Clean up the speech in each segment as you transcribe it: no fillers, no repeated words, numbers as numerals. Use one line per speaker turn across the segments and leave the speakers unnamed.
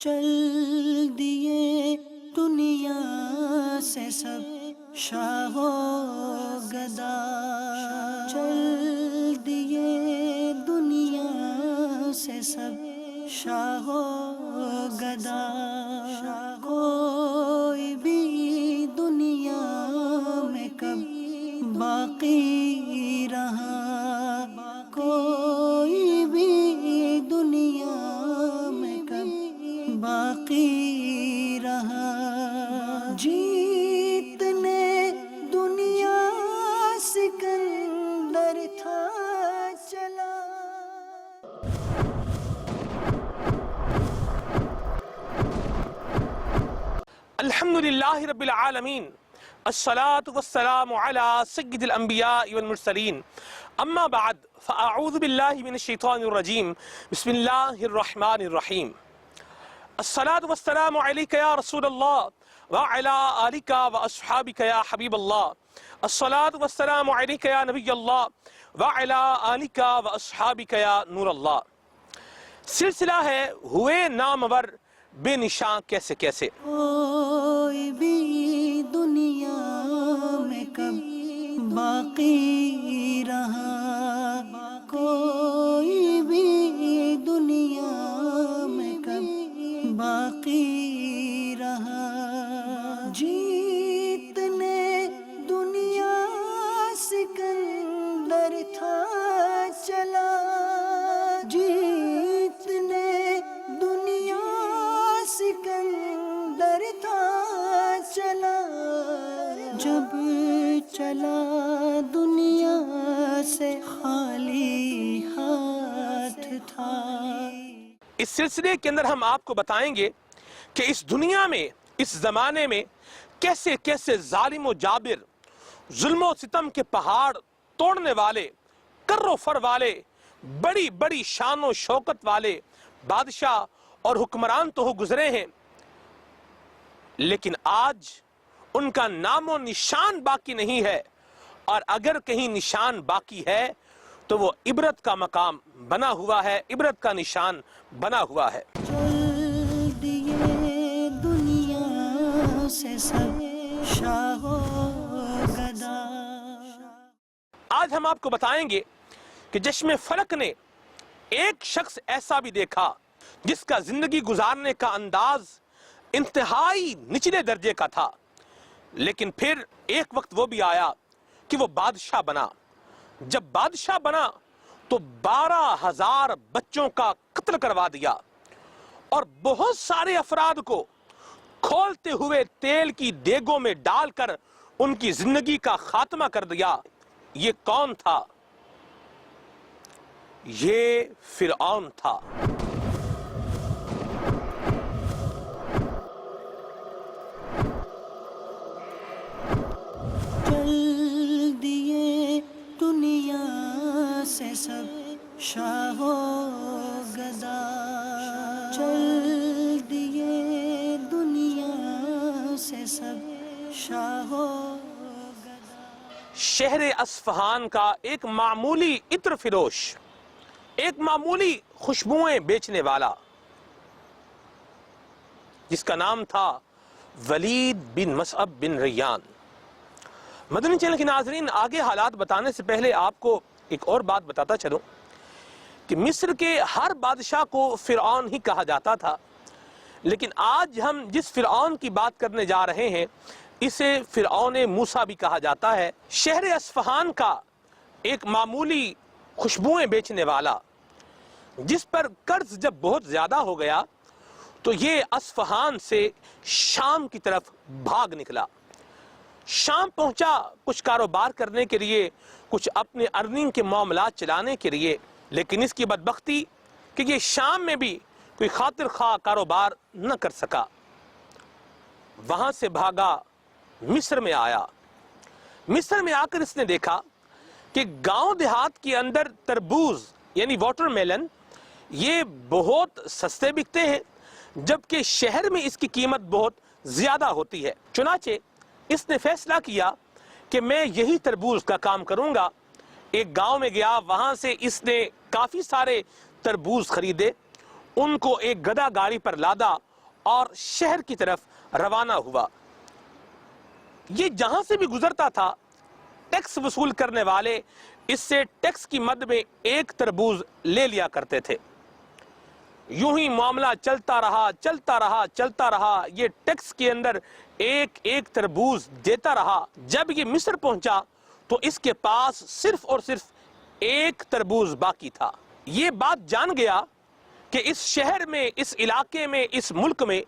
چل دیے دنیا سے سب شاہ و گدا، چل دیے دنیا سے سب شاہ و گدا، کوئی بھی دنیا میں کب باقی رہا، کوئی بھی دنیا میں کب باقی رہا، جیتنے دنیا سکندر تھا چلا۔
الحمدللہ رب العالمین، الصلاة والسلام على سید الانبیاء والمرسلین، اما بعد فاعوذ باللہ من الشیطان الرجیم، بسم اللہ الرحمن الرحیم۔ الصلاة والسلام علیک یا رسول اللہ وعلی آلک واصحابک یا حبیب اللہ، الصلاة والسلام علیک یا نبی اللہ وعلی آلک واصحابک یا نور اللہ۔ سلسلہ ہے ہوئے نامور بے نشان کیسے کیسے۔
کوئی بھی دنیا میں کب باقی رہا، کوئی بھی دنیا میں کب باقی رہا، جیتنے دنیا سکندر تھا چلا، جیتنے دنیا سکندر تھا چلا، جب چلا دنیا سے خالی ہاتھ تھا۔
اس سلسلے کے اندر ہم آپ کو بتائیں گے کہ اس دنیا میں، اس زمانے میں کیسے کیسے ظالم و جابر، ظلم و ستم کے پہاڑ توڑنے والے، کر و فر والے، بڑی بڑی شان و شوکت والے بادشاہ اور حکمران تو ہو گزرے ہیں، لیکن آج ان کا نام و نشان باقی نہیں ہے، اور اگر کہیں نشان باقی ہے تو وہ عبرت کا مقام بنا ہوا ہے، عبرت کا نشان بنا ہوا ہے۔
چل دیے دنیا سے سب شاہ و گدا۔
آج ہم آپ کو بتائیں گے کہ چشم فلک نے ایک شخص ایسا بھی دیکھا جس کا زندگی گزارنے کا انداز انتہائی نچلے درجے کا تھا، لیکن پھر ایک وقت وہ بھی آیا کہ وہ بادشاہ بنا۔ جب بادشاہ بنا تو 12,000 بچوں کا قتل کروا دیا، اور بہت سارے افراد کو کھولتے ہوئے تیل کی دیگوں میں ڈال کر ان کی زندگی کا خاتمہ کر دیا۔ یہ کون تھا؟ یہ فرعون تھا۔
چل دیے دنیا سے سب شاہ و گدا، چل دیے دنیا سے سب شاہ و گدا۔
شہر اصفہان کا ایک معمولی عطر فروش، ایک معمولی خوشبوئیں بیچنے والا، جس کا نام تھا ولید بن مصعب بن ریان۔ مدنی چینل کے ناظرین، آگے حالات بتانے سے پہلے آپ کو ایک اور بات بتاتا چلوں کہ مصر کے ہر بادشاہ کو فرعون ہی کہا جاتا تھا، لیکن آج ہم جس فرعون کی بات کرنے جا رہے ہیں اسے فرعون موسیٰ بھی کہا جاتا ہے۔ شہر اصفہان کا ایک معمولی خوشبوئیں بیچنے والا، جس پر قرض جب بہت زیادہ ہو گیا تو یہ اصفہان سے شام کی طرف بھاگ نکلا۔ شام پہنچا کچھ کاروبار کرنے کے لیے، کچھ اپنے ارننگ کے معاملات چلانے کے لیے، لیکن اس کی بدبختی کہ یہ شام میں بھی کوئی خاطر خواہ کاروبار نہ کر سکا۔ وہاں سے بھاگا، مصر میں آیا۔ مصر میں آ کر اس نے دیکھا کہ گاؤں دیہات کے اندر تربوز یعنی واٹر میلن یہ بہت سستے بکتے ہیں، جبکہ شہر میں اس کی قیمت بہت زیادہ ہوتی ہے۔ چنانچہ اس نے فیصلہ کیا کہ میں یہی تربوز کا کام کروں گا۔ ایک گاؤں میں گیا، وہاں سے اس نے کافی سارے تربوز خریدے، ان کو ایک گدا گاڑی پر لادا اور شہر کی طرف روانہ ہوا۔ یہ جہاں سے بھی گزرتا تھا ٹیکس وصول کرنے والے اس سے ٹیکس کی مد میں ایک تربوز لے لیا کرتے تھے۔ یوں ہی معاملہ چلتا رہا، یہ ٹیکس کے اندر ایک ایک تربوز دیتا رہا۔ جب یہ مصر پہنچا تو اس کے پاس صرف اور صرف ایک تربوز باقی تھا۔ یہ بات جان گیا کہ اس شہر میں، اس علاقے میں، اس ملک میں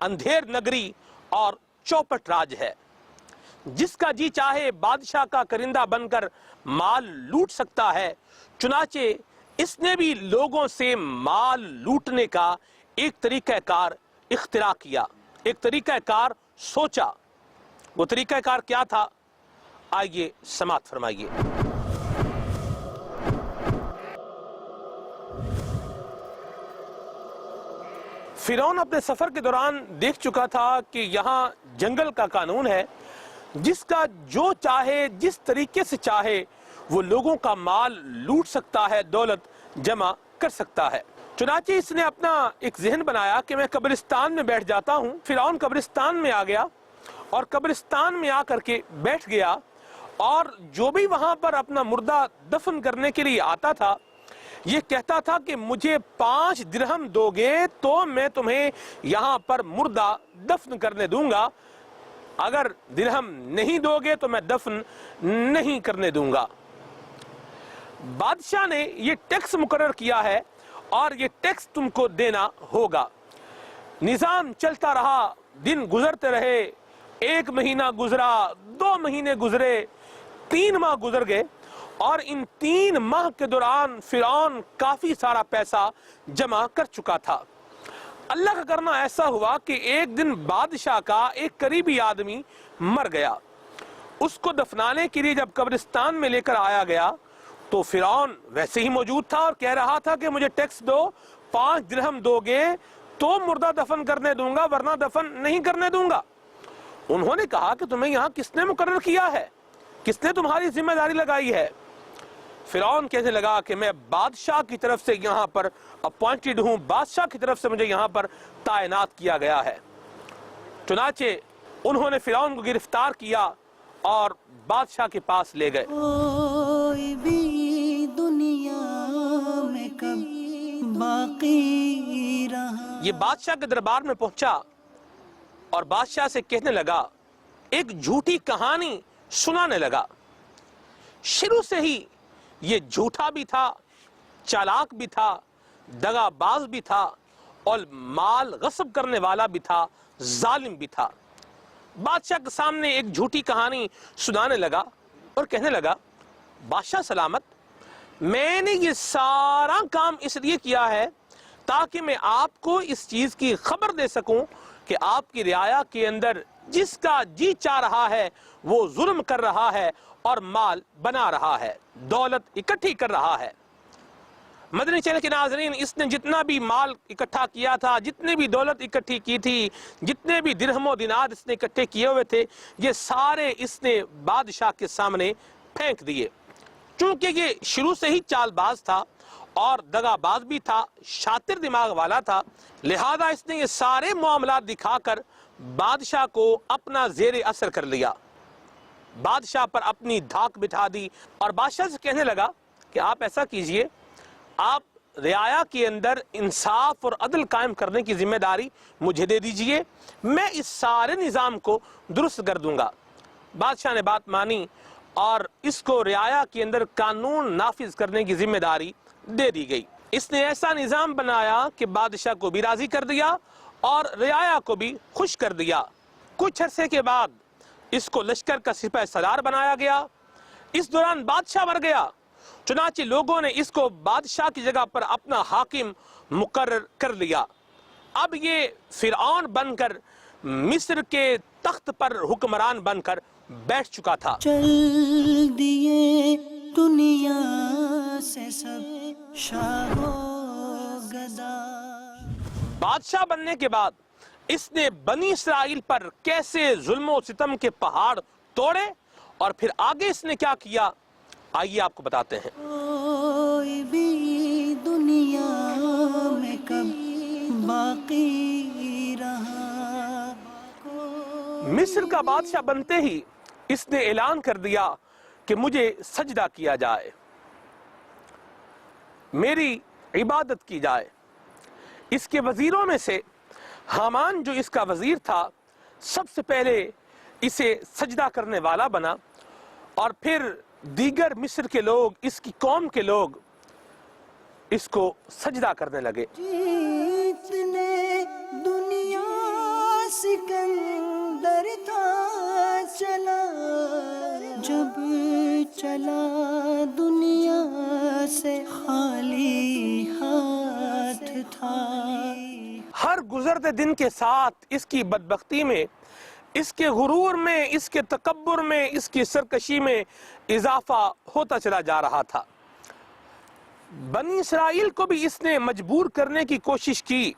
اندھیر نگری اور چوپٹ راج ہے۔ جس کا جی چاہے بادشاہ کا کرندہ بن کر مال لوٹ سکتا ہے۔ چنانچہ اس نے بھی لوگوں سے مال لوٹنے کا ایک طریقہ کار اختراع کیا، ایک طریقہ کار سوچا۔ وہ طریقہ کار کیا تھا؟ آئیے سماعت فرمائیے۔ فرعون اپنے سفر کے دوران دیکھ چکا تھا کہ یہاں جنگل کا قانون ہے، جس کا جو چاہے، جس طریقے سے چاہے وہ لوگوں کا مال لوٹ سکتا ہے، دولت جمع کر سکتا ہے۔ چنانچہ اس نے اپنا ایک ذہن بنایا کہ میں قبرستان میں بیٹھ جاتا ہوں۔ فرعون قبرستان میں آ گیا اور قبرستان میں آ کر کے بیٹھ گیا، اور جو بھی وہاں پر اپنا مردہ دفن کرنے کے لیے آتا تھا یہ کہتا تھا کہ مجھے 5 درہم دو گے تو میں تمہیں یہاں پر مردہ دفن کرنے دوں گا، اگر درہم نہیں دو گے تو میں دفن نہیں کرنے دوں گا۔ بادشاہ نے یہ ٹیکس مقرر کیا ہے اور یہ ٹیکس تم کو دینا ہوگا۔ نظام چلتا رہا، دن گزرتے رہے، 1 مہینہ گزرا، 2 مہینے گزرے، 3 ماہ گزر گئے، اور ان 3 ماہ کے دوران فرعون کافی سارا پیسہ جمع کر چکا تھا۔ اللہ کا کرنا ایسا ہوا کہ ایک دن بادشاہ کا ایک قریبی آدمی مر گیا۔ اس کو دفنانے کے لیے جب قبرستان میں لے کر آیا گیا تو فرعون ویسے ہی موجود تھا اور کہہ رہا تھا کہ مجھے ٹیکس دو، 5 درہم دو گے تو مردہ دفن کرنے دوں گا، ورنہ دفن نہیں کرنے دوں گا۔ انہوں نے کہا کہ تمہیں یہاں کس نے مقرر کیا ہے، کس نے تمہاری ذمہ داری لگائی ہے؟ فرعون کہنے لگا کہ میں بادشاہ کی طرف سے یہاں پر اپوائنٹڈ ہوں، بادشاہ کی طرف سے مجھے یہاں پر تعینات کیا گیا ہے۔ چنانچہ انہوں نے فرعون کو گرفتار کیا اور بادشاہ کے پاس لے گئے۔
کوئی بھی دنیا میں کب باقی رہا۔
یہ بادشاہ کے دربار میں پہنچا اور بادشاہ سے کہنے لگا، ایک جھوٹی کہانی سنانے لگا۔ شروع سے ہی یہ جھوٹا بھی تھا، چالاک بھی تھا، دغا باز بھی تھا، اور مال غصب کرنے والا بھی تھا، ظالم بھی تھا۔ بادشاہ کے سامنے ایک جھوٹی کہانی سنانے لگا اور کہنے لگا، بادشاہ سلامت، میں نے یہ سارا کام اس لیے کیا ہے تاکہ میں آپ کو اس چیز کی خبر دے سکوں کہ آپ کی رعایا کے اندر جس کا جی چاہ رہا ہے وہ ظلم کر رہا ہے اور مال بنا رہا ہے، دولت اکٹھی کر رہا ہے۔ مدنی چینل کے ناظرین، اس نے جتنا بھی مال اکٹھا کیا تھا، جتنے بھی دولت اکٹھی کی تھی، جتنے بھی درہم و دینار اس نے اکٹھے کیے ہوئے تھے، یہ سارے اس نے بادشاہ کے سامنے پھینک دیے۔ چونکہ یہ شروع سے ہی چال باز تھا اور دغا باز بھی تھا، شاطر دماغ والا تھا، لہذا اس نے یہ سارے معاملات دکھا کر بادشاہ کو اپنا زیر اثر کر لیا، بادشاہ پر اپنی دھاک بٹھا دی، اور بادشاہ سے کہنے لگا کہ آپ ایسا کیجئے، آپ رعایا کے اندر انصاف اور عدل قائم کرنے کی ذمہ داری مجھے دے دیجئے، میں اس سارے نظام کو درست کر دوں گا۔ بادشاہ نے بات مانی اور اس کو رعایا کے اندر قانون نافذ کرنے کی ذمہ داری دے دی گئی۔ اس نے ایسا نظام بنایا کہ بادشاہ کو بھی راضی کر دیا اور رعایا کو بھی خوش کر دیا۔ کچھ عرصے کے بعد اس کو لشکر کا سپہ سالار بنایا گیا۔ اس دوران بادشاہ مر گیا، چنانچہ لوگوں نے اس کو بادشاہ کی جگہ پر اپنا حاکم مقرر کر لیا۔ اب یہ فرعون بن کر مصر کے تخت پر حکمران بن کر بیٹھ چکا تھا۔
چل دیے دنیا سے سب شاہ و گدا۔
بادشاہ بننے کے بعد اس نے بنی اسرائیل پر کیسے ظلم و ستم کے پہاڑ توڑے اور پھر آگے اس نے کیا کیا، آئیے آپ کو بتاتے ہیں۔
کوئی بھی دنیا میں کب باقی رہا۔
مصر کا بادشاہ بنتے ہی اس نے اعلان کر دیا کہ مجھے سجدہ کیا جائے، میری عبادت کی جائے۔ اس کے وزیروں میں سے حامان جو اس کا وزیر تھا، سب سے پہلے اسے سجدہ کرنے والا بنا، اور پھر دیگر مصر کے لوگ، اس کی قوم کے لوگ اس کو سجدہ کرنے لگے۔
جتنے دنیا سکندر تھا چلا، جب چلا دنیا سے خالی ہاتھ تھا۔
ہر گزرتے دن کے ساتھ اس کی بدبختی میں، اس کے غرور میں، اس کے تکبر میں، اس کی سرکشی میں اضافہ ہوتا چلا جا رہا تھا۔ بنی اسرائیل کو بھی اس نے مجبور کرنے کی کوشش کی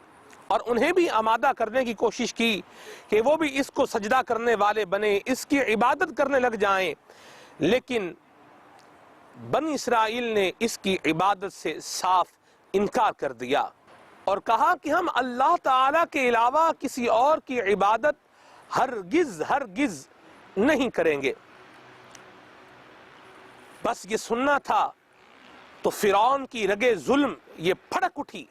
اور انہیں بھی آمادہ کرنے کی کوشش کی کہ وہ بھی اس کو سجدہ کرنے والے بنے، اس کی عبادت کرنے لگ جائیں، لیکن بنی اسرائیل نے اس کی عبادت سے صاف انکار کر دیا اور کہا کہ ہم اللہ تعالیٰ کے علاوہ کسی اور کی عبادت ہرگز نہیں کریں گے۔ بس یہ سننا تھا تو فرعون کی رگے ظلم یہ پھڑک اٹھی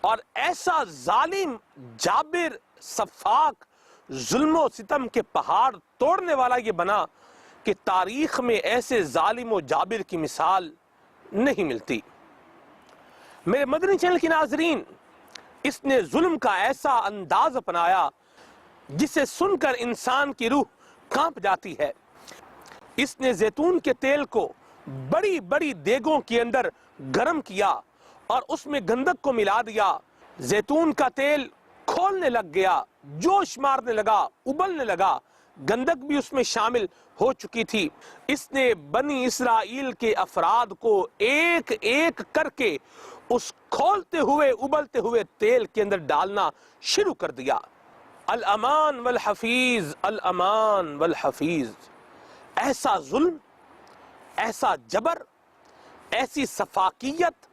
اور ایسا ظالم، جابر، سفاک، ظلم و ستم کے پہاڑ توڑنے والا یہ بنا کہ تاریخ میں ایسے ظالم و جابر کی مثال نہیں ملتی۔ میرے مدنی چینل کی ناظرین، اس نے ظلم کا ایسا انداز اپنایا جسے سن کر انسان کی روح کانپ جاتی ہے۔ اس نے زیتون کے تیل کو بڑی بڑی دیگوں کے اندر گرم کیا اور اس میں گندک کو ملا دیا۔ زیتون کا تیل کھولنے لگ گیا، جوش مارنے لگا، ابلنے لگا، گندک بھی اس میں شامل ہو چکی تھی۔ اس نے بنی اسرائیل کے افراد کو ایک ایک کر کے اس کھولتے ہوئے ابلتے ہوئے تیل کے اندر ڈالنا شروع کر دیا۔ الامان والحفیظ، الامان والحفیظ۔ ایسا ظلم، ایسا جبر، ایسی سفاکیت،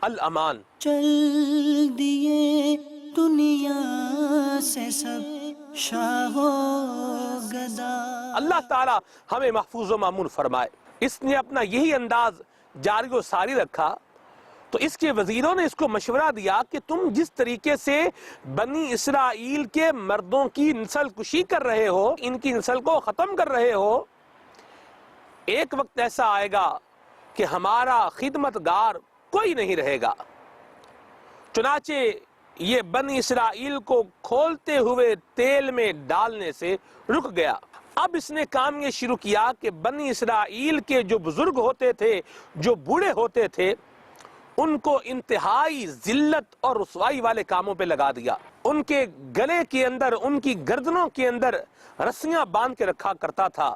الامان۔
چل دیے دنیا سے سب شاہ و گدا۔
اللہ تعالیٰ ہمیں محفوظ و مامون فرمائے۔ اس نے اپنا یہی انداز جاری و ساری رکھا تو اس کے وزیروں نے اس کو مشورہ دیا کہ تم جس طریقے سے بنی اسرائیل کے مردوں کی نسل کشی کر رہے ہو، ان کی نسل کو ختم کر رہے ہو، ایک وقت ایسا آئے گا کہ ہمارا خدمتگار کوئی نہیں رہے گا۔ چنانچہ یہ بنی اسرائیل کو کھولتے ہوئے تیل میں ڈالنے سے رک گیا۔ اب اس نے کام یہ شروع کیا کہ بنی اسرائیل کے جو بزرگ ہوتے تھے، جو بوڑھے ہوتے تھے، ان کو انتہائی ذلت اور رسوائی والے کاموں پہ لگا دیا۔ ان کے گلے کے اندر، ان کی گردنوں کے اندر رسیاں باندھ کے رکھا کرتا تھا،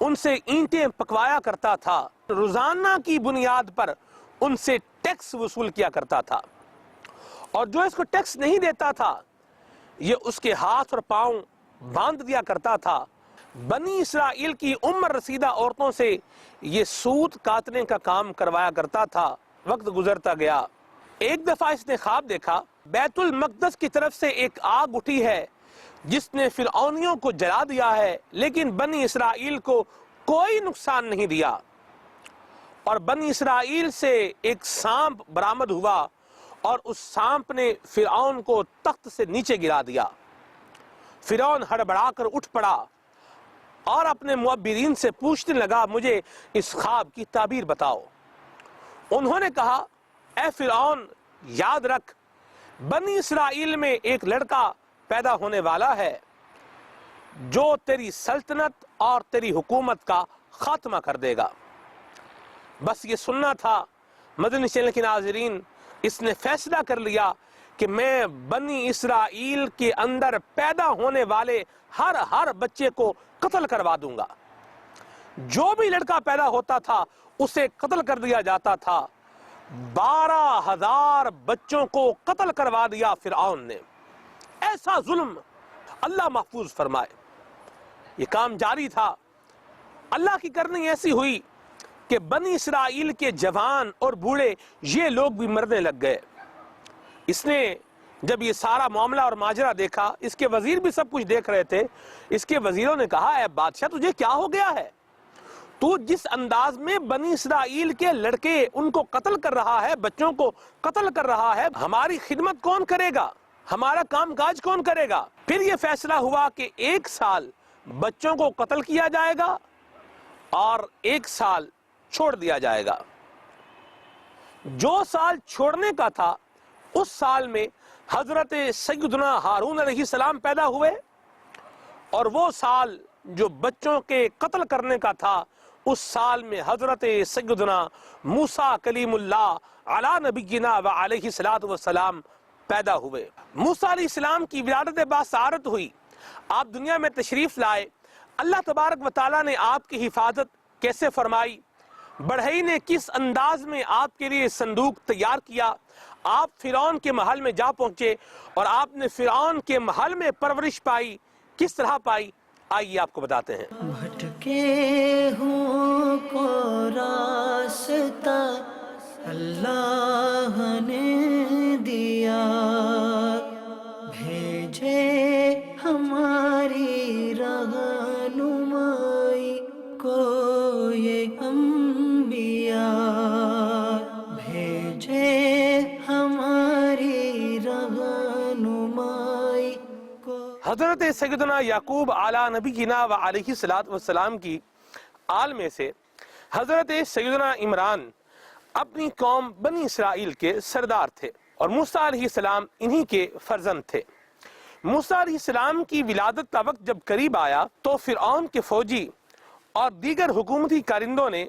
ان سے اینٹیں پکوایا کرتا تھا، روزانہ کی بنیاد پر ان سے ٹیکس وصول کیا کرتا تھا، اور جو اس کو ٹیکس نہیں دیتا تھا یہ اس کے ہاتھ اور پاؤں باندھ دیا کرتا تھا۔ بنی اسرائیل کی عمر رسیدہ عورتوں سے یہ سود کاٹنے کا کام کروایا کرتا تھا۔ وقت گزرتا گیا، ایک دفعہ اس نے خواب دیکھا، بیت المقدس کی طرف سے ایک آگ اٹھی ہے جس نے فرعونیوں کو جلا دیا ہے، لیکن بنی اسرائیل کو کوئی نقصان نہیں دیا، اور بنی اسرائیل سے ایک سانپ برآمد ہوا اور اس سانپ نے فرعون کو تخت سے نیچے گرا دیا۔ فرعون ہڑبڑا کر اٹھ پڑا اور اپنے معبرین سے پوچھنے لگا، مجھے اس خواب کی تعبیر بتاؤ۔ انہوں نے کہا، اے فرعون، یاد رکھ، بنی اسرائیل میں ایک لڑکا پیدا ہونے والا ہے جو تیری سلطنت اور تیری حکومت کا خاتمہ کر دے گا۔ بس یہ سننا تھا۔ مدنی چینل کے ناظرین، اس نے فیصلہ کر لیا کہ میں بنی اسرائیل کے اندر پیدا ہونے والے ہر بچے کو قتل کروا دوں گا۔ جو بھی لڑکا پیدا ہوتا تھا اسے قتل کر دیا جاتا تھا۔ 12,000 بچوں کو قتل کروا دیا فرعون نے۔ ایسا ظلم، اللہ محفوظ فرمائے۔ یہ کام جاری تھا۔ اللہ کی کرنی ایسی ہوئی کہ بنی اسرائیل کے جوان اور بوڑھے یہ لوگ بھی مرنے لگ گئے۔ اس نے جب یہ سارا معاملہ اور ماجرا دیکھا، اس کے وزیر بھی سب کچھ دیکھ رہے تھے، اس کے وزیروں نے کہا اے بادشاہ تجھے کیا ہو گیا ہے؟ تو جس انداز میں بنی اسرائیل کے لڑکے ان کو قتل کر رہا ہے، بچوں کو قتل کر رہا ہے، ہماری خدمت کون کرے گا؟ ہمارا کام کاج کون کرے گا؟ پھر یہ فیصلہ ہوا کہ 1 سال بچوں کو قتل کیا جائے گا اور 1 سال چھوڑ دیا جائے گا۔ جو سال چھوڑنے کا تھا اس سال میں حضرت سیدنا ہارون علیہ السلام پیدا ہوئے، اور وہ سال جو بچوں کے قتل کرنے کا تھا اس سال میں حضرت سیدنا موسیٰ کلیم اللہ علی نبینا و علیہ السلام پیدا ہوئے۔ موسیٰ علیہ السلام کی ولادت باسعارت ہوئی، آپ دنیا میں تشریف لائے، اللہ تبارک و تعالیٰ نے آپ کی حفاظت کیسے فرمائی، بڑھئی نے کس انداز میں آپ کے لیے صندوق تیار کیا، آپ فرعون کے محل میں جا پہنچے اور آپ نے فرعون کے محل میں پرورش پائی، کس طرح پائی، آئیے آپ کو بتاتے ہیں۔
بھٹکے ہوں کو راستہ اللہ نے دیا، بھیجے ہماری رہنمائی کو یہ انبیاء، بھیجے ہماری رہنمائی کو۔
حضرت سیدنا یعقوب علی نبینا و علیہ السلام کی آل میں سے حضرت سیدنا عمران اپنی قوم بنی اسرائیل کے سردار تھے، اور موسیٰ علیہ السلام انہی کے فرزند تھے۔ موسیٰ علیہ السلام کی ولادت کا وقت جب قریب آیا تو فرعون کے فوجی اور دیگر حکومتی کارندوں نے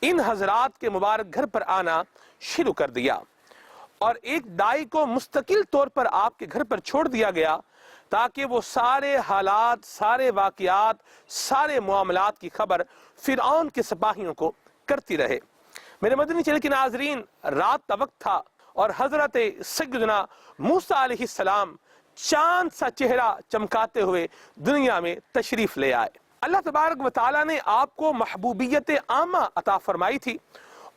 ان حضرات کے مبارک گھر پر آنا شروع کر دیا، اور ایک دائی کو مستقل طور پر آپ کے گھر پر چھوڑ دیا گیا تاکہ وہ سارے حالات، سارے واقعات، سارے معاملات کی خبر فرعون کے سپاہیوں کو کرتی رہے۔ میرے مدنی چینل کے ناظرین، رات کا وقت تھا اور حضرت سیدنا موسیٰ علیہ السلام چاند سا چہرہ چمکاتے ہوئے دنیا میں تشریف لے آئے۔ اللہ تبارک و تعالیٰ نے آپ کو محبوبیت عامہ عطا فرمائی تھی،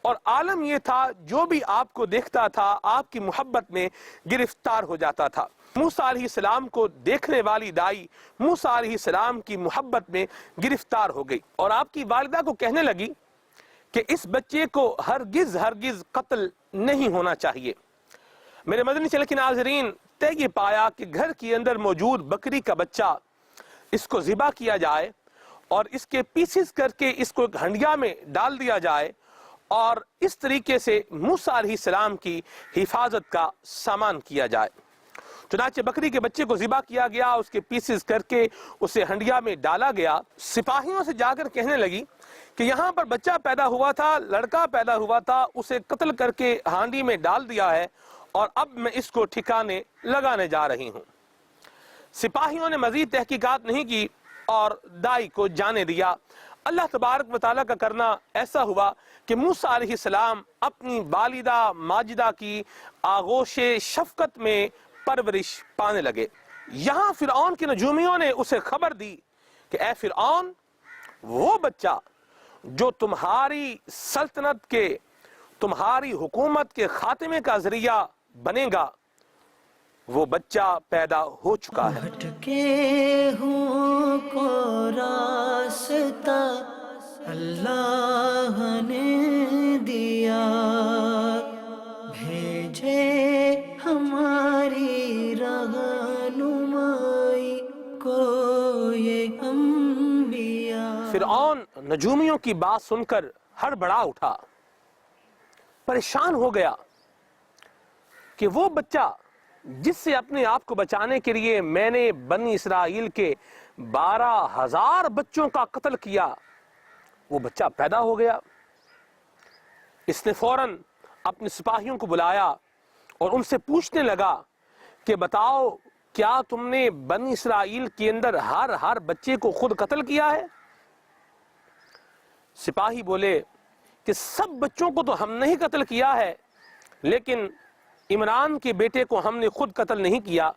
اور عالم یہ تھا جو بھی آپ کو دیکھتا تھا آپ کی محبت میں گرفتار ہو جاتا تھا۔ موسیٰ علیہ السلام کو دیکھنے والی دائی موسیٰ علیہ السلام کی محبت میں گرفتار ہو گئی، اور آپ کی والدہ کو کہنے لگی کہ اس بچے کو ہرگز قتل نہیں ہونا چاہیے۔ میرے مدنی چینل کے ناظرین، طے یہ پایا کہ گھر کے اندر موجود بکری کا بچہ اس کو ذبح کیا جائے اور اس کے پیسز کر کے اس کو ایک ہنڈیا میں ڈال دیا جائے، اور اس طریقے سے موسیٰ علیہ السلام کی حفاظت کا سامان کیا جائے۔ چنانچہ بکری کے بچے کو ذبح کیا گیا، اس کے پیسز کر کے اسے ہنڈیا میں ڈالا گیا۔ سپاہیوں سے جا کر کہنے لگی کہ یہاں پر بچہ پیدا ہوا تھا، لڑکا پیدا ہوا تھا، اسے قتل کر کے ہانڈی میں ڈال دیا ہے، اور اب میں اس کو ٹھکانے لگانے جا رہی ہوں۔ سپاہیوں نے مزید تحقیقات نہیں کی اور دائی کو جانے دیا۔ اللہ تبارک و تعالیٰ کا کرنا ایسا ہوا کہ موسیٰ علیہ السلام اپنی والدہ ماجدہ کی آغوش شفقت میں پرورش پانے لگے۔ یہاں فرعون کے نجومیوں نے اسے خبر دی کہ اے فرعون، وہ بچہ جو تمہاری سلطنت کے، تمہاری حکومت کے خاتمے کا ذریعہ بنے گا، وہ بچہ پیدا ہو چکا ہے۔
بھٹکے ہوں کو راستہ اللہ نے دیا، بھیجے ہماری رہنمائی کو یہ انبیاء۔
فرعون نجومیوں کی بات سن کر ہڑبڑا اٹھا، پریشان ہو گیا کہ وہ بچہ جس سے اپنے آپ کو بچانے کے لیے میں نے بنی اسرائیل کے 12,000 بچوں کا قتل کیا، وہ بچہ پیدا ہو گیا۔ اس نے فوراً اپنے سپاہیوں کو بلایا اور ان سے پوچھنے لگا کہ بتاؤ، کیا تم نے بنی اسرائیل کے اندر ہر بچے کو خود قتل کیا ہے؟ سپاہی بولے کہ سب بچوں کو تو ہم نہیں قتل کیا ہے، لیکن عمران کے بیٹے کو ہم نے خود قتل نہیں کیا،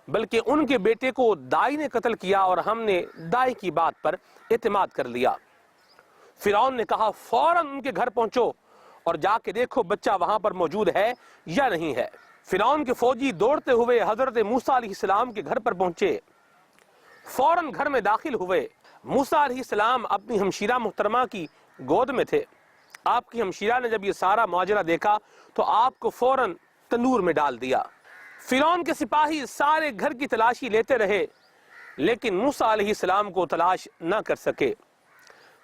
بلکہ ان کے بیٹے کو دائی نے قتل کیا، اور ہم نے دائی کی بات پر اعتماد کر لیا۔ فرعون نے کہا فوراً ان کے گھر پہنچو اور جا کے دیکھو بچہ وہاں پر موجود ہے یا نہیں ہے۔ فرعون کے فوجی دوڑتے ہوئے حضرت موسیٰ علیہ السلام کے گھر پر پہنچے، فوراً گھر میں داخل ہوئے۔ موسیٰ علیہ السلام اپنی ہمشیرہ محترمہ کی گود میں تھے۔ آپ کی ہمشیرہ نے جب یہ سارا ماجرا دیکھا تو آپ کو فوراً تنور میں ڈال دیا۔ فرعون کے سپاہی سارے گھر کی تلاشی لیتے رہے لیکن موسیٰ علیہ السلام کو تلاش نہ کر سکے۔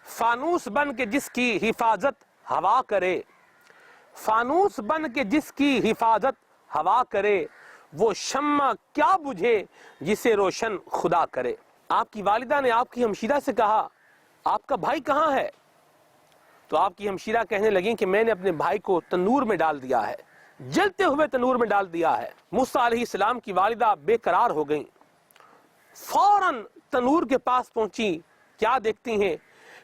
فانوس بن کے جس کی حفاظت ہوا کرے، فانوس بن کے جس کی حفاظت ہوا کرے، وہ شمع کیا بجھے جسے روشن خدا کرے۔ آپ کی والدہ نے آپ کی ہمشیرہ سے کہا آپ کا بھائی کہاں ہے؟ تو آپ کی ہمشیرہ کہنے لگیں کہ میں نے اپنے بھائی کو تنور میں ڈال دیا ہے، جلتے ہوئے تنور میں ڈال دیا ہے۔ موسیٰ علیہ السلام کی والدہ بے قرار ہو گئیں، فوراً تنور کے پاس پہنچی، کیا دیکھتی ہیں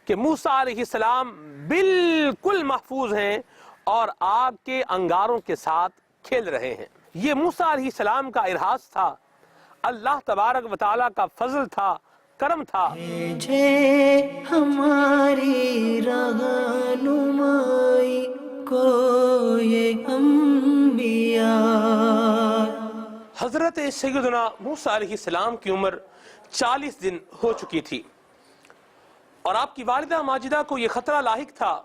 کہ موسیٰ علیہ السلام بالکل محفوظ ہیں اور آگ کے انگاروں کے ساتھ کھیل رہے ہیں۔ یہ موسیٰ علیہ السلام کا ارہاس تھا، اللہ تبارک و تعالیٰ کا فضل تھا، کرم تھا۔
بھیجے ہماری رہنمائی کو یہ انبیاء۔
حضرت سیدنا موسیٰ علیہ السلام کی عمر 40 دن ہو چکی تھی اور آپ کی والدہ ماجدہ کو یہ خطرہ لاحق تھا۔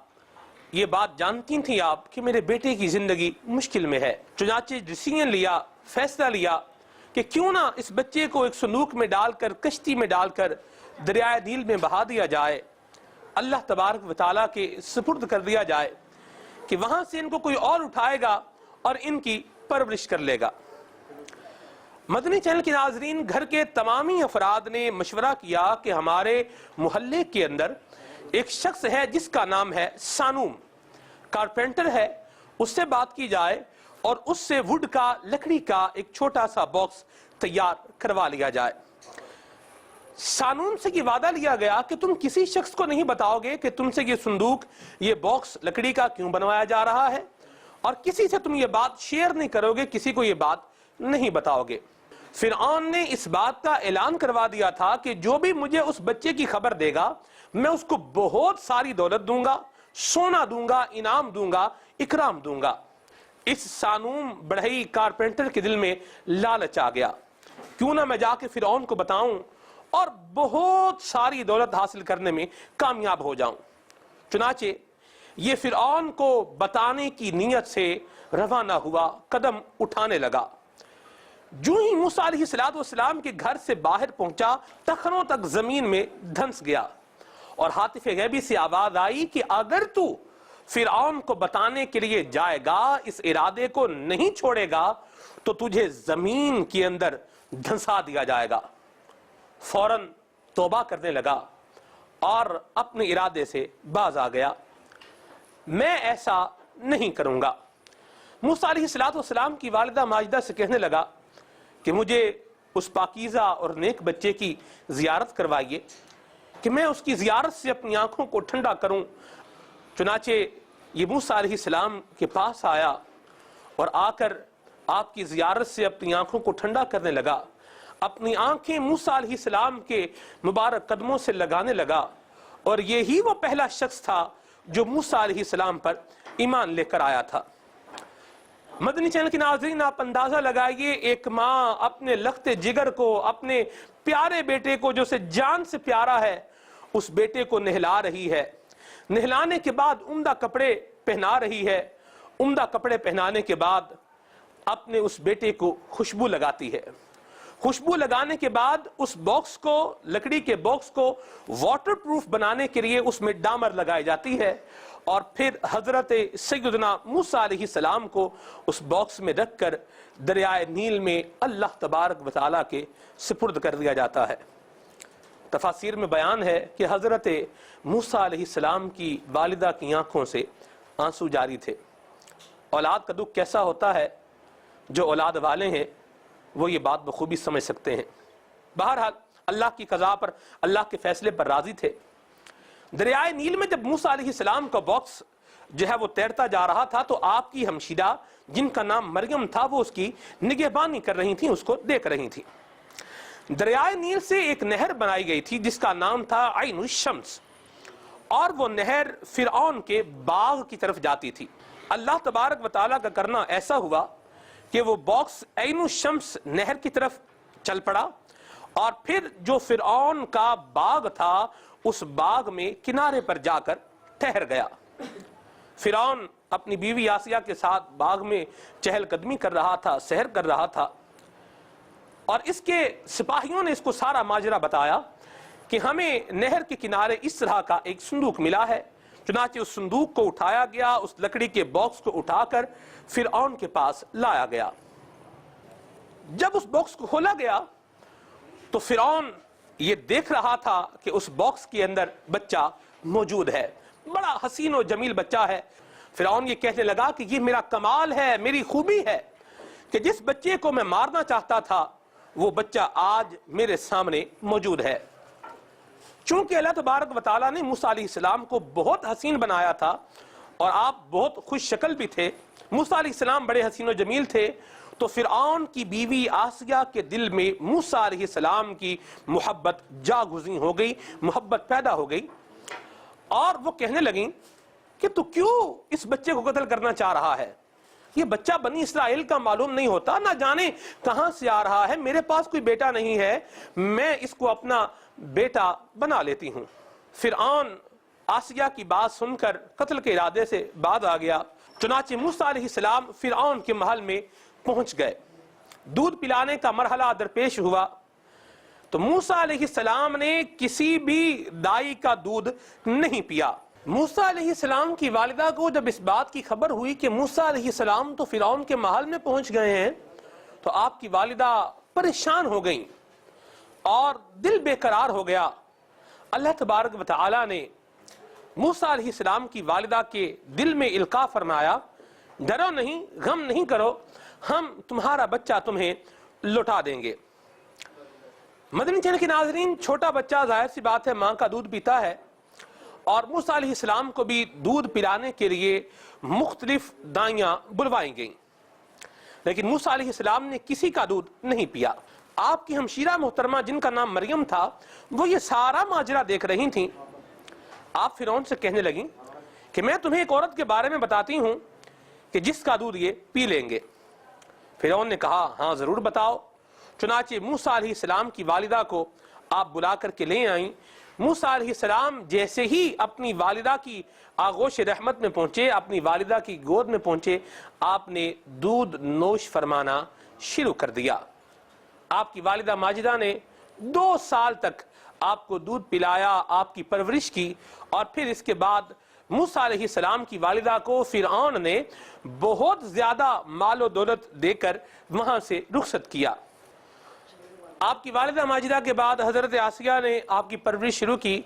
یہ بات جانتی تھیں آپ کہ میرے بیٹے کی زندگی مشکل میں ہے، چنانچہ ڈیسیژن لیا، فیصلہ لیا کہ کیوں نہ اس بچے کو ایک صندوق میں ڈال کر، کشتی میں ڈال کر دریائے نیل میں بہا دیا جائے، اللہ تبارک و تعالیٰ کے سپرد کر دیا جائے کہ وہاں سے ان کو کوئی اور اٹھائے گا اور ان کی پرورش کر لے گا۔ مدنی چینل کے ناظرین، گھر کے تمامی افراد نے مشورہ کیا کہ ہمارے محلے کے اندر ایک شخص ہے جس کا نام ہے سانوم، کارپینٹر ہے، اس سے بات کی جائے اور اس سے وڈ کا، لکڑی کا ایک چھوٹا سا باکس تیار کروا لیا جائے۔ سانوم سے یہ وعدہ لیا گیا کہ تم کسی شخص کو نہیں بتاؤ گے کہ تم سے یہ صندوق، یہ باکس لکڑی کا کیوں بنوایا جا رہا ہے، اور کسی سے تم یہ بات شیئر نہیں کرو گے، کسی کو یہ بات نہیں بتاؤ گے۔ فرعون نے اس بات کا اعلان کروا دیا تھا کہ جو بھی مجھے اس بچے کی خبر دے گا میں اس کو بہت ساری دولت دوں گا، سونا دوں گا، انعام دوں گا، اکرام دوں گا۔ اس سانوم بڑھئی کارپینٹر کے دل میں لالچ آ گیا، کیوں نہ میں جا کے فرعون کو بتاؤں اور بہت ساری دولت حاصل کرنے میں کامیاب ہو جاؤں۔ چنانچہ یہ فرعون کو بتانے کی نیت سے روانہ ہوا، قدم اٹھانے لگا۔ جو ہی موسیٰ علیہ السلام کے گھر سے باہر پہنچا، تخنوں تک زمین میں دھنس گیا اور ہاتف غیبی سے آواز آئی کہ اگر تو فرعون کو بتانے کے لیے جائے گا، اس ارادے کو نہیں چھوڑے گا تو تجھے زمین کے اندر دھنسا دیا جائے گا۔ فوراً توبہ کرنے لگا اور اپنے ارادے سے باز آ گیا، میں ایسا نہیں کروں گا۔ موسیٰ علیہ السلام کی والدہ ماجدہ سے کہنے لگا کہ مجھے اس پاکیزہ اور نیک بچے کی زیارت کروائیے کہ میں اس کی زیارت سے اپنی آنکھوں کو ٹھنڈا کروں۔ چنانچہ یہ موسیٰ علیہ السلام کے پاس آیا اور آ کر آپ کی زیارت سے اپنی آنکھوں کو ٹھنڈا کرنے لگا، اپنی آنکھیں موسیٰ علیہ السلام کے مبارک قدموں سے لگانے لگا، اور یہی وہ پہلا شخص تھا جو موسیٰ علیہ السلام پر ایمان لے کر آیا تھا۔ مدنی چینل کے ناظرین، آپ اندازہ لگائیے، ایک ماں اپنے لخت جگر کو، اپنے پیارے بیٹے کو جو اسے جان سے پیارا ہے، اس بیٹے کو نہلا رہی ہے، نہلانے کے بعد عمدہ کپڑے پہنا رہی ہے، عمدہ کپڑے پہنانے کے بعد اپنے اس بیٹے کو خوشبو لگاتی ہے۔ خوشبو لگانے کے بعد اس باکس کو، لکڑی کے باکس کو واٹر پروف بنانے کے لیے اس میں ڈامر لگائی جاتی ہے، اور پھر حضرت سیدنا موسیٰ علیہ السلام کو اس باکس میں رکھ کر دریائے نیل میں اللہ تبارک و تعالیٰ کے سپرد کر دیا جاتا ہے۔ تفاسیر میں بیان ہے کہ حضرت موسیٰ علیہ السلام کی والدہ کی آنکھوں سے آنسو جاری تھے۔ اولاد کا دکھ کیسا ہوتا ہے، جو اولاد والے ہیں وہ یہ بات بخوبی سمجھ سکتے ہیں۔ بہرحال اللہ کی قضا پر، اللہ کے فیصلے پر راضی تھے۔ دریائے نیل میں جب موسیٰ علیہ السلام کا باکس جو ہے وہ تیرتا جا رہا تھا تو آپ کی ہمشیرہ جن کا نام مریم تھا وہ اس کی نگہبانی کر رہی تھیں، اس کو دیکھ رہی تھیں۔ دریائے نیل سے ایک نہر بنائی گئی تھی جس کا نام تھا عین الشمس، اور وہ نہر فرعون کے باغ کی طرف جاتی تھی۔ اللہ تبارک و تعالیٰ کا کرنا ایسا ہوا کہ وہ باکس عین الشمس نہر کی طرف چل پڑا اور پھر جو فرعون کا باغ تھا اس باغ میں کنارے پر جا کر ٹھہر گیا۔ فرعون اپنی بیوی آسیہ کے ساتھ باغ میں چہل قدمی کر رہا تھا، سحر کر رہا تھا، اور اس کے سپاہیوں نے اس کو سارا ماجرا بتایا کہ ہمیں نہر کے کنارے اس طرح کا ایک صندوق ملا ہے۔ چنانچہ اس صندوق کو اٹھایا گیا، اس لکڑی کے باکس کو اٹھا کر فرعون کے پاس لایا گیا۔ جب اس باکس کو کھولا گیا تو فرعون یہ دیکھ رہا تھا کہ اس باکس کے اندر بچہ موجود ہے، بڑا حسین و جمیل بچہ ہے۔ فرعون یہ کہنے لگا کہ یہ میرا کمال ہے، میری خوبی ہے کہ جس بچے کو میں مارنا چاہتا تھا وہ بچہ آج میرے سامنے موجود ہے۔ چونکہ اللہ تبارک و تعالیٰ نے موسیٰ علیہ السلام کو بہت حسین بنایا تھا اور آپ بہت خوش شکل بھی تھے، موسیٰ علیہ السلام بڑے حسین و جمیل تھے، تو فرعون کی بیوی آسیہ کے دل میں موسیٰ علیہ السلام کی محبت جاگزیں ہو گئی، محبت پیدا ہو گئی، اور وہ کہنے لگیں کہ تو کیوں اس بچے کو قتل کرنا چاہ رہا ہے؟ یہ بچہ بنی اسرائیل کا معلوم نہیں ہوتا، نہ جانے کہاں سے آ رہا ہے، میرے پاس کوئی بیٹا نہیں ہے، میں اس کو اپنا بیٹا بنا لیتی ہوں۔ فرعون آسیہ کی بات سن کر قتل کے ارادے سے باز آ گیا۔ چنانچہ موسیٰ علیہ السلام فرعون کے محل میں پہنچ گئے، دودھ پلانے کا مرحلہ درپیش ہوا تو موسیٰ علیہ السلام نے کسی بھی دائی کا دودھ نہیں پیا۔ موسیٰ علیہ السلام کی والدہ کو جب اس بات کی خبر ہوئی کہ موسیٰ علیہ السلام تو فرعون کے محل میں پہنچ گئے ہیں، تو آپ کی والدہ پریشان ہو گئیں اور دل بے قرار ہو گیا۔ اللہ تبارک و تعالی نے موسیٰ علیہ السلام کی والدہ کے دل میں القاء فرمایا، ڈرو نہیں، غم نہیں کرو، ہم تمہارا بچہ تمہیں لوٹا دیں گے۔ مدنی چینل کے ناظرین، چھوٹا بچہ ظاہر سی بات ہے ماں کا دودھ پیتا ہے، اور موسیٰ علیہ السلام کو بھی دودھ پلانے کے لیے مختلف دائیاں بلوائی گئیں، لیکن موسیٰ علیہ السلام نے کسی کا دودھ نہیں پیا۔ آپ کی ہمشیرہ محترمہ جن کا نام مریم تھا، وہ یہ سارا ماجرا دیکھ رہی تھیں۔ آپ فرعون سے کہنے لگیں کہ میں تمہیں ایک عورت کے بارے میں بتاتی ہوں کہ جس کا دودھ یہ پی لیں گے۔ فرعون نے کہا ہاں ضرور بتاؤ۔ چنانچہ موسیٰ علیہ السلام کی والدہ کو آپ بلا کر کے لے آئیں۔ موسیٰ علیہ السلام جیسے ہی اپنی والدہ کی آغوش رحمت میں پہنچے، اپنی والدہ کی گود میں پہنچے، آپ نے دودھ نوش فرمانا شروع کر دیا۔ آپ کی والدہ ماجدہ نے 2 سال تک آپ کو دودھ پلایا، آپ کی پرورش کی، اور پھر اس کے بعد موسیٰ علیہ السلام کی والدہ کو فرعون نے بہت زیادہ مال و دولت دے کر وہاں سے رخصت کیا۔ آپ کی والدہ ماجدہ کے بعد حضرت آسیہ نے آپ کی پرورش شروع کی،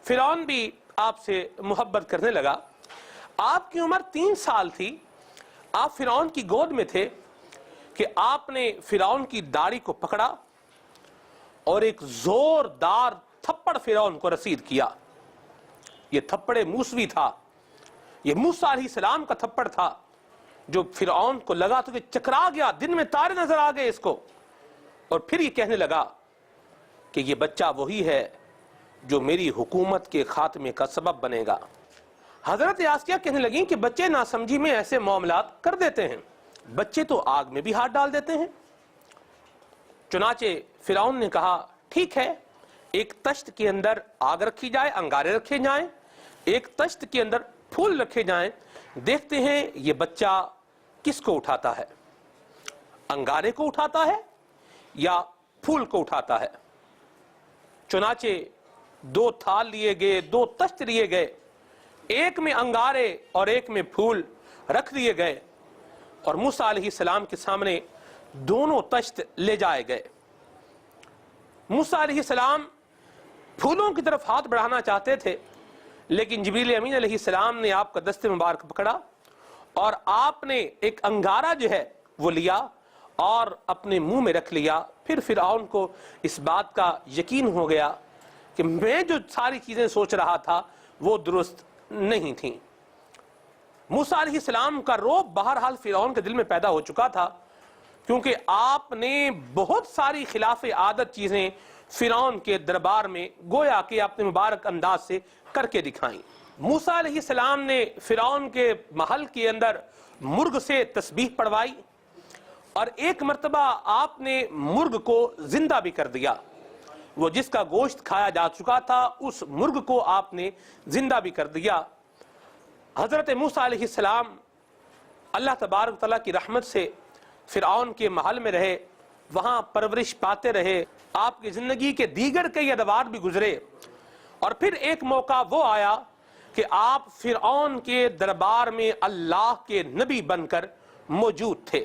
فرعون بھی آپ سے محبت کرنے لگا۔ آپ کی عمر 3 سال تھی، آپ فرعون کی گود میں تھے کہ آپ نے فرعون کی داڑھی کو پکڑا اور ایک زوردار تھپڑ فرعون کو رسید کیا۔ یہ تھپڑ موسوی تھا، یہ موسیٰ علیہ السلام کا تھپڑ تھا، جو فرعون کو لگا تو کہ چکرا گیا، دن میں تارے نظر آ گئے اس کو، اور پھر یہ کہنے لگا کہ یہ بچہ وہی ہے جو میری حکومت کے خاتمے کا سبب بنے گا۔ حضرت آسیہ کہنے لگیں کہ بچے ناسمجھی میں ایسے معاملات کر دیتے ہیں، بچے تو آگ میں بھی ہاتھ ڈال دیتے ہیں۔ چنانچہ فرعون نے کہا ٹھیک ہے، ایک تشت کے اندر آگ رکھی جائے، انگارے رکھے جائیں، ایک تشت کے اندر پھول رکھے جائیں، دیکھتے ہیں یہ بچہ کس کو اٹھاتا ہے، انگارے کو اٹھاتا ہے یا پھول کو اٹھاتا ہے۔ چنانچہ 2 تھال لیے گئے، 2 تشت لیے گئے، ایک میں انگارے اور ایک میں پھول رکھ دیے گئے، اور موسیٰ علیہ السلام کے سامنے دونوں تشت لے جائے گئے۔ موسیٰ علیہ السلام پھولوں کی طرف ہاتھ بڑھانا چاہتے تھے، لیکن جبریل امین علیہ السلام نے آپ کا دست مبارک پکڑا اور آپ نے ایک انگارہ جو ہے وہ لیا اور اپنے منہ میں رکھ لیا۔ پھر فرعون کو اس بات کا یقین ہو گیا کہ میں جو ساری چیزیں سوچ رہا تھا وہ درست نہیں تھیں۔ موسیٰ علیہ السلام کا روب بہرحال فرعون کے دل میں پیدا ہو چکا تھا، کیونکہ آپ نے بہت ساری خلاف عادت چیزیں فرعون کے دربار میں گویا کہ اپنے مبارک انداز سے کر کے دکھائیں۔ موسیٰ علیہ السلام نے فرعون کے محل کے اندر مرغ سے تسبیح پڑھوائی اور ایک مرتبہ آپ نے مرغ کو زندہ بھی کر دیا، وہ جس کا گوشت کھایا جا چکا تھا اس مرغ کو آپ نے زندہ بھی کر دیا۔ حضرت موسیٰ علیہ السلام اللہ تبارک تعالیٰ کی رحمت سے فرعون کے محل میں رہے، وہاں پرورش پاتے رہے، آپ کی زندگی کے دیگر کئی ادوار بھی گزرے، اور پھر ایک موقع وہ آیا کہ آپ فرعون کے دربار میں اللہ کے نبی بن کر موجود تھے۔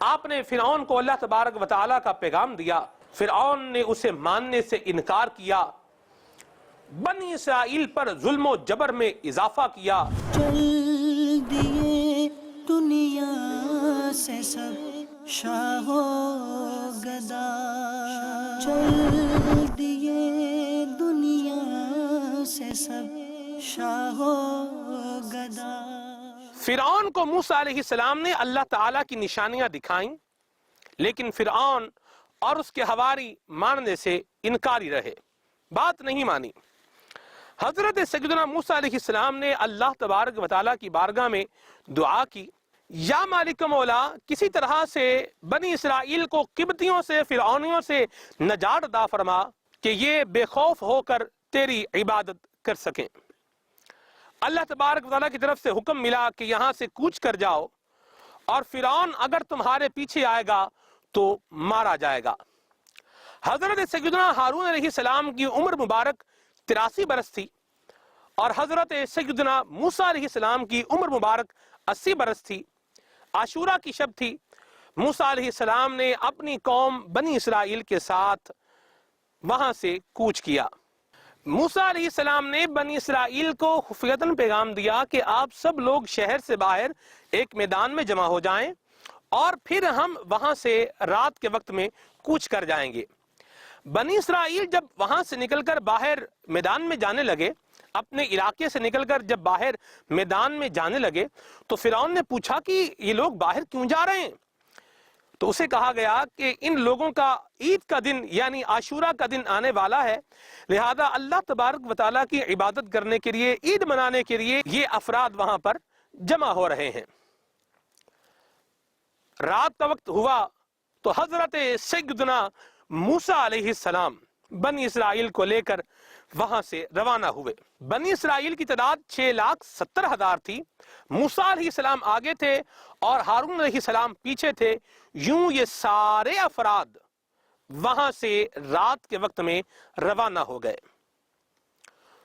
آپ نے فرعون کو اللہ تبارک و تعالیٰ کا پیغام دیا، فرعون نے اسے ماننے سے انکار کیا، بنی اسرائیل پر ظلم و جبر میں اضافہ کیا۔
چل دیے دنیا سے سب شاہ و گدا، چل دیے دنیا سے سب شاہ و گدا۔
فرعون کو موسیٰ علیہ السلام نے اللہ تعالیٰ کی نشانیاں دکھائیں، لیکن فرعون اور اس کے حواری ماننے سے انکاری رہے، بات نہیں مانی۔ حضرت سیدنا موسیٰ علیہ السلام نے اللہ تبارک و تعالیٰ کی بارگاہ میں دعا کی، یا مالک مولا، کسی طرح سے بنی اسرائیل کو قبطیوں سے، فرعونیوں سے نجات عطا فرما کہ یہ بے خوف ہو کر تیری عبادت کر سکیں۔ اللہ تبارک و تعالیٰ کی طرف سے حکم ملا کہ یہاں سے کوچ کر جاؤ، اور فرعون اگر تمہارے پیچھے آئے گا تو مارا جائے گا۔ حضرت سیدنا ہارون علیہ السلام کی عمر مبارک 83 برس تھی، اور حضرت سیدنا موسیٰ علیہ السلام کی عمر مبارک 80 برس تھی۔ عاشورہ کی شب تھی، موسیٰ علیہ السلام نے اپنی قوم بنی اسرائیل کے ساتھ وہاں سے کوچ کیا۔ موسیٰ علیہ السلام نے بنی اسرائیل کو خفیتاً پیغام دیا کہ آپ سب لوگ شہر سے باہر ایک میدان میں جمع ہو جائیں، اور پھر ہم وہاں سے رات کے وقت میں کوچ کر جائیں گے۔ بنی اسرائیل جب وہاں سے نکل کر باہر میدان میں جانے لگے، اپنے علاقے سے نکل کر جب باہر میدان میں جانے لگے، تو فرعون نے پوچھا کہ یہ لوگ باہر کیوں جا رہے ہیں؟ تو اسے کہا گیا کہ ان لوگوں کا عید کا دن یعنی عاشورہ کا دن آنے والا ہے، لہذا اللہ تبارک و تعالیٰ کی عبادت کرنے کے لیے، عید منانے کے لیے یہ افراد وہاں پر جمع ہو رہے ہیں۔ رات کا وقت ہوا تو حضرت سیدنا موسیٰ علیہ السلام بنی اسرائیل کو لے کر وہاں سے روانہ ہوئے۔ بنی اسرائیل کی تعداد 6,70,000 تھی۔ موسیٰ علیہ السلام آگے تھے اور ہارون علیہ السلام پیچھے تھے۔ یوں یہ سارے افراد وہاں سے رات کے وقت میں روانہ ہو گئے۔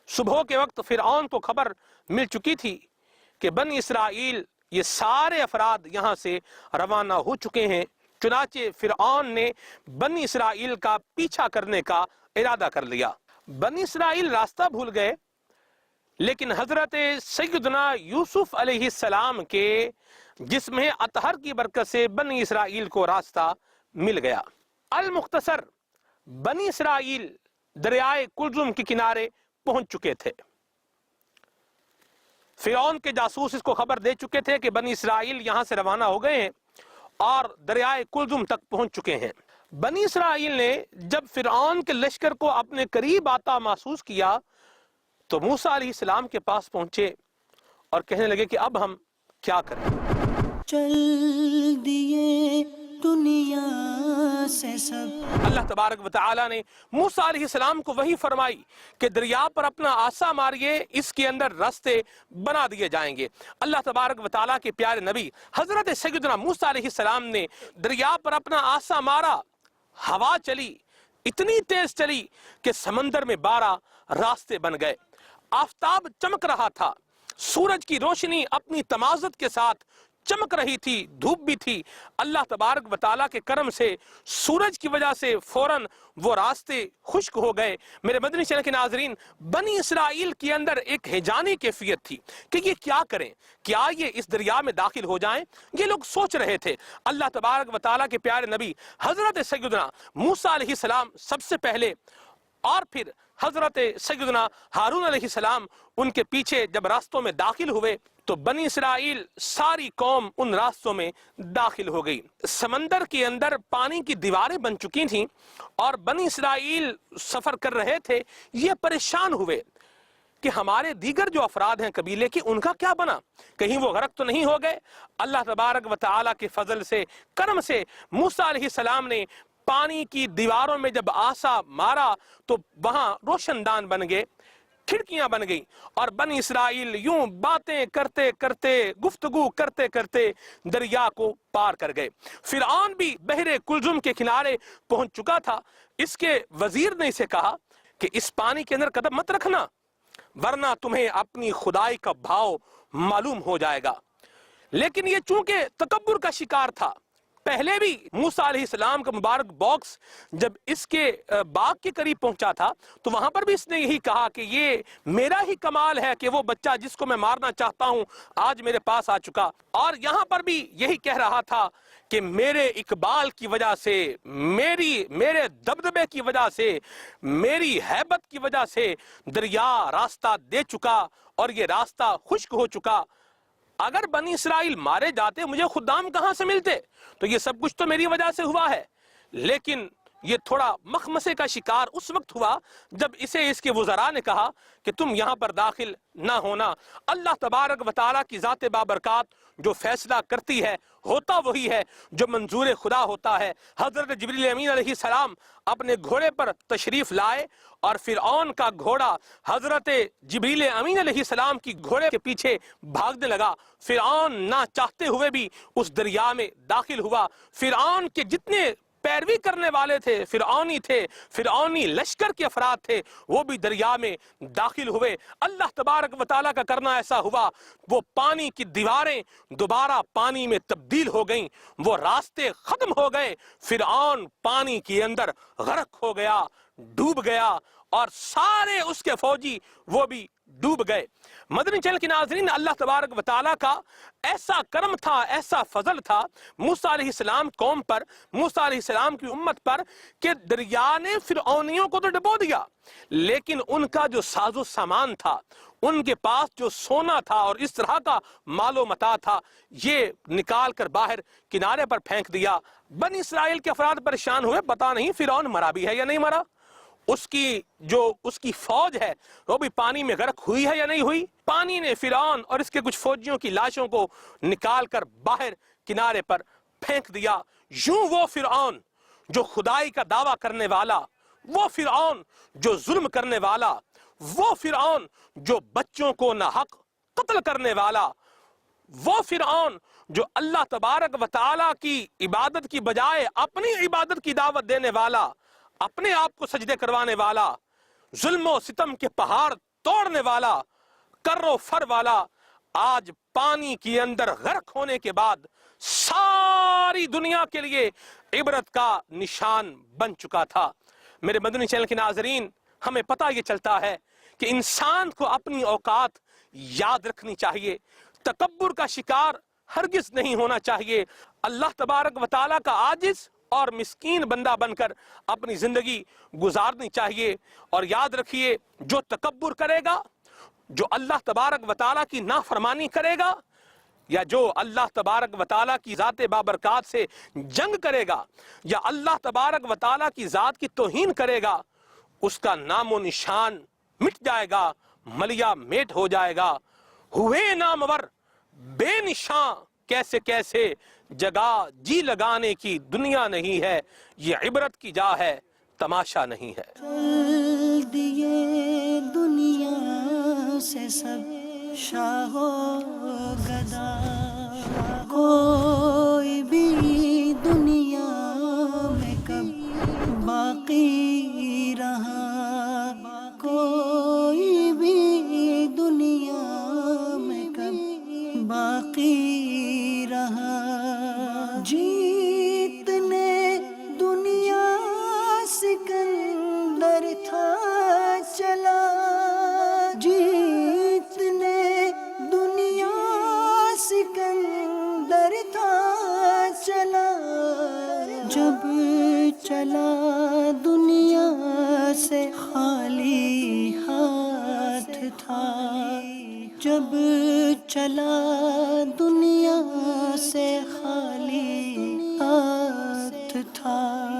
صبح کے وقت فرعون کو خبر مل چکی تھی کہ بنی اسرائیل یہ سارے افراد یہاں سے روانہ ہو چکے ہیں، چنانچہ فرعون نے بنی اسرائیل کا پیچھا کرنے کا ارادہ کر لیا۔ بنی اسرائیل راستہ بھول گئے، لیکن حضرت سیدنا یوسف علیہ السلام کے جسم اطہر کی برکت سے بنی اسرائیل کو راستہ مل گیا۔ المختصر، بنی اسرائیل دریائے کلزم کے کنارے پہنچ چکے تھے۔ فرعون کے جاسوس اس کو خبر دے چکے تھے کہ بنی اسرائیل یہاں سے روانہ ہو گئے ہیں اور دریائے کلزم تک پہنچ چکے ہیں۔ بنی اسرائیل نے جب فرعون کے لشکر کو اپنے قریب آتا محسوس کیا تو موسیٰ علیہ السلام کے پاس پہنچے اور کہنے لگے کہ اب ہم کیا کریں؟
چل دیے دنیا سے سب۔
اللہ تبارک و تعالیٰ نے موسیٰ علیہ السلام کو وحی فرمائی کہ دریا پر اپنا عصا ماریے، اس کے اندر راستے بنا دیے جائیں گے۔ اللہ تبارک و تعالیٰ کے پیارے نبی حضرت سیدنا موسیٰ علیہ السلام نے دریا پر اپنا عصا مارا، ہوا چلی، اتنی تیز چلی کہ سمندر میں 12 راستے بن گئے۔ آفتاب چمک رہا تھا، سورج کی روشنی اپنی تمازت کے ساتھ چمک رہی تھی، دھوپ بھی تھی۔ اللہ تبارک و تعالیٰ کے کرم سے سورج کی وجہ سے فوراً وہ راستے خشک ہو گئے۔ میرے مدنی چینل کے ناظرین، بنی اسرائیل کے اندر ایک ہیجانی کیفیت تھی کہ یہ کیا کریں، کیا یہ اس دریا میں داخل ہو جائیں؟ یہ لوگ سوچ رہے تھے۔ اللہ تبارک و تعالیٰ کے پیارے نبی حضرت سیدنا موسیٰ علیہ السلام سب سے پہلے، اور پھر حضرت سیدنا ہارون علیہ السلام ان کے پیچھے جب راستوں میں داخل ہوئے تو بنی اسرائیل ساری قوم ان راستوں میں داخل ہو گئی۔ سمندر کے اندر پانی کی دیواریں بن چکی تھیں اور بنی اسرائیل سفر کر رہے تھے۔ یہ پریشان ہوئے کہ ہمارے دیگر جو افراد ہیں قبیلے کے ان کا کیا بنا، کہیں وہ غرق تو نہیں ہو گئے؟ اللہ تبارک و تعالیٰ کے فضل سے، کرم سے موسیٰ علیہ السلام نے پانی کی دیواروں میں جب آسا مارا تو وہاں روشن دان بن گئے، کھڑکیاں بن گئی، اور بنی اسرائیل یوں باتیں کرتے کرتے، گفتگو کرتے کرتے دریا کو پار کر گئے۔ فرعون بھی بحر کلزم کے کنارے پہنچ چکا تھا۔ اس کے وزیر نے اسے کہا کہ اس پانی کے اندر قدم مت رکھنا ورنہ تمہیں اپنی خدائی کا بھاؤ معلوم ہو جائے گا۔ لیکن یہ چونکہ تکبر کا شکار تھا، پہلے بھی موسیٰ علیہ السلام کا مبارک باکس جب اس کے باغ کے قریب پہنچا تھا تو وہاں پر بھی اس نے یہی کہا کہ یہ میرا ہی کمال ہے کہ وہ بچہ جس کو میں مارنا چاہتا ہوں آج میرے پاس آ چکا، اور یہاں پر بھی یہی کہہ رہا تھا کہ میرے اقبال کی وجہ سے، میرے دبدبے کی وجہ سے، میری ہیبت کی وجہ سے دریا راستہ دے چکا اور یہ راستہ خشک ہو چکا۔ اگر بنی اسرائیل مارے جاتے مجھے خدام کہاں سے ملتے؟ تو یہ سب کچھ تو میری وجہ سے ہوا ہے۔ لیکن یہ تھوڑا مخمسے کا شکار اس وقت ہوا جب اسے اس کے وزراء نے کہا کہ تم یہاں پر داخل نہ ہونا۔ اللہ تبارک و تعالیٰ کی ذات بابرکات جو فیصلہ کرتی ہے ہوتا وہی ہے جو منظور خدا ہوتا ہے۔ حضرت جبریل امین علیہ السلام اپنے گھوڑے پر تشریف لائے اور فرعون کا گھوڑا حضرت جبریل امین علیہ السلام کی گھوڑے کے پیچھے بھاگنے لگا۔ فرعون نہ چاہتے ہوئے بھی اس دریا میں داخل ہوا۔ فرعون کے جتنے پیروی کرنے والے تھے، فرعونی لشکر کے افراد تھے، وہ بھی دریا میں داخل ہوئے۔ اللہ تبارک و تعالیٰ کا کرنا ایسا ہوا، وہ پانی کی دیواریں دوبارہ پانی میں تبدیل ہو گئیں، وہ راستے ختم ہو گئے، فرعون پانی کے اندر غرق ہو گیا، ڈوب گیا، اور سارے اس کے فوجی وہ بھی ڈوب گئے۔ مدنی چینل کے ناظرین، اللہ تبارک و تعالیٰ کا ایسا کرم تھا، ایسا فضل تھا موسیٰ علیہ السلام قوم پر، موسیٰ علیہ السلام کی امت پر، کہ دریا نے فرعونیوں کو تو ڈبو دیا، لیکن ان کا جو ساز و سامان تھا، ان کے پاس جو سونا تھا اور اس طرح کا مال و متاع تھا، یہ نکال کر باہر کنارے پر پھینک دیا۔ بنی اسرائیل کے افراد پریشان ہوئے، پتہ نہیں فرعون مرا بھی ہے یا نہیں مرا، اس کی فوج ہے وہ بھی پانی میں غرق ہوئی ہے یا نہیں ہوئی۔ پانی نے فرعون اور اس کے کچھ فوجیوں کی لاشوں کو نکال کر باہر کنارے پر پھینک دیا۔ یوں وہ فرعون جو خدائی کا دعویٰ کرنے والا، وہ فرعون جو ظلم کرنے والا، وہ فرعون جو بچوں کو ناحق قتل کرنے والا، وہ فرعون جو اللہ تبارک و تعالیٰ کی عبادت کی بجائے اپنی عبادت کی دعوت دینے والا، اپنے آپ کو سجدے کروانے والا، ظلم و ستم کے پہاڑ توڑنے والا، کر و فر والا، آج پانی کے اندر غرق ہونے کے بعد ساری دنیا کے لیے عبرت کا نشان بن چکا تھا۔ میرے مدنی چینل کے ناظرین، ہمیں پتہ یہ چلتا ہے کہ انسان کو اپنی اوقات یاد رکھنی چاہیے، تکبر کا شکار ہرگز نہیں ہونا چاہیے، اللہ تبارک و تعالیٰ کا عاجز اور مسکین بندہ بن کر اپنی زندگی گزارنی چاہیے۔ اور یاد رکھیے، جو تکبر کرے گا، جو اللہ تبارک و تعالیٰ کی نافرمانی کرے گا، یا جو اللہ تبارک و تعالیٰ کی ذات بابرکات سے جنگ کرے گا، یا اللہ تبارک و تعالیٰ کی ذات کی توہین کرے گا، اس کا نام و نشان مٹ جائے گا، ملیا میٹ ہو جائے گا۔ ہوئے نامور بے نشان کیسے کیسے، جگہ جی لگانے کی دنیا نہیں ہے، یہ عبرت کی جا ہے، تماشا نہیں ہے۔
چل دیے دنیا سے سب شاہ و گدا، کوئی بھی دنیا میں کب باقی رہا، کوئی بھی دنیا میں کب باقی رہا۔ جیتنے دنیا سکندر تھا چلا، جیتنے دنیا سکندر تھا چلا، جب چلا دنیا سے خالی ہاتھ تھا، جب چلا دنیا سے خالی ہاتھ تھا۔